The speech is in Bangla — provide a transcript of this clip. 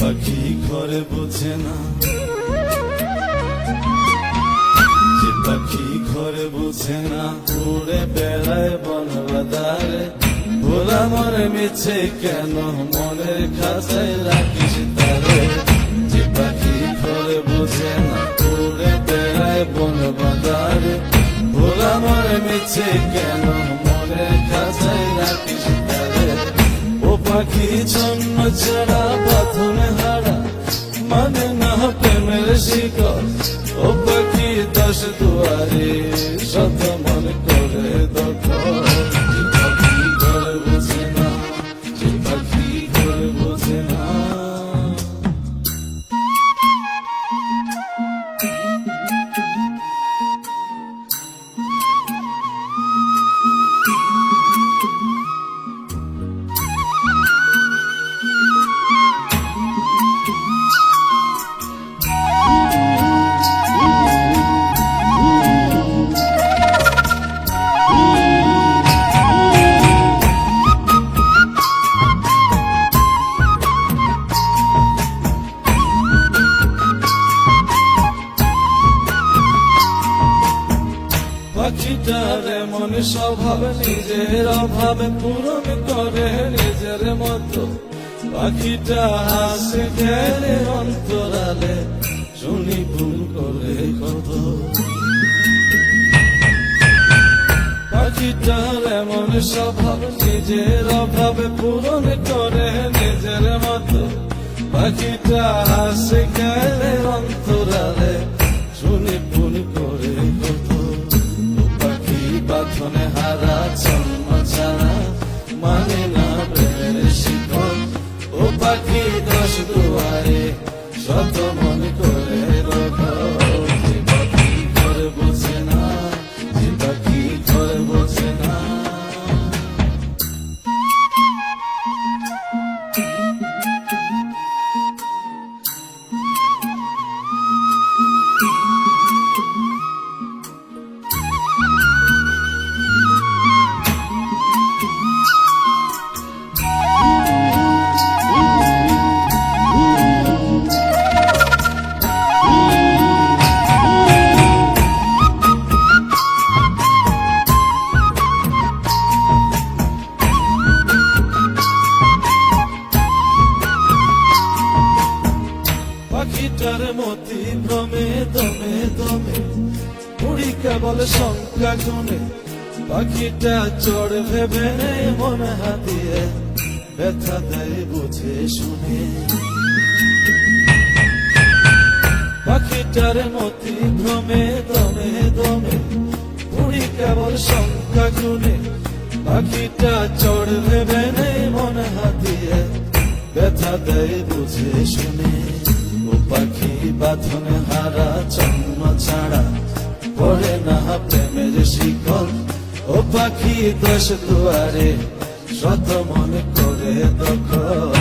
পাখি ঘরে বোঝে না, যে পাখি ঘরে বোঝে না, উড়ে বেড়ায় বন বাদারে। ভোলা মরে মিছে কেন মনের খাঁচায় রাখিস তারে। যে পাখি ঘরে বোঝে না, উড়ে বেড়ায় বন বাদারে। ভোলা মরে মিছে কেন মনের খাঁচায় রাখিস তারে। ও পাখি ছন্ন ছাড়া বাঁধনে হারা, মানে না প্রেমের শিকল। ও পাখি দশ দুয়ারে শত মন করে দখল। যে পাখি ঘরে বোঝে না, যে পাখি ঘরে বোঝে না। পাখিটার এমন স্বভাব, নিজের অভাব পূরণ করে নিজের মতো। পাখিটা হাসে খেলে অন্তরালে, শুনি ভুল করে কত। পাখিটার এমন স্বভাব, নিজের অভাব পূরণ করে নিজের মতো। পাখিটা হাসে খেলে অন্তরালে, শুনি ভুল করে কত। বাঁধনে হারা জন্ম ছাড়া, মানে না প্রেমের শিকল। ও পাখি দশ দুয়ারে শত মন করে দখল। যে পাখি ঘরে বোঝে না, যে পাখি ঘরে বোঝে না। পাখিটার মতি ভ্রমে দমে দমে, উড়ি কেবল শঙ্কা গুনে। পাখিটা চড় ভেবে মন হাতিয়ে, ব্যথা দেয় বুঝে শুনে। পাখিটার মতি ভ্রমে দমে দমে, উড়ি কেবল শঙ্কা গুনে। পাখিটা চড় ভেবে মন হাতিয়ে, ব্যথা দেয় বুঝে শুনে। ও পাখি বাঁধনে হারা জন্ম ছাড়া, পড়ে না প্রেমের শিকল। ও পাখি দশ দুয়ারে শত মন করে দখল।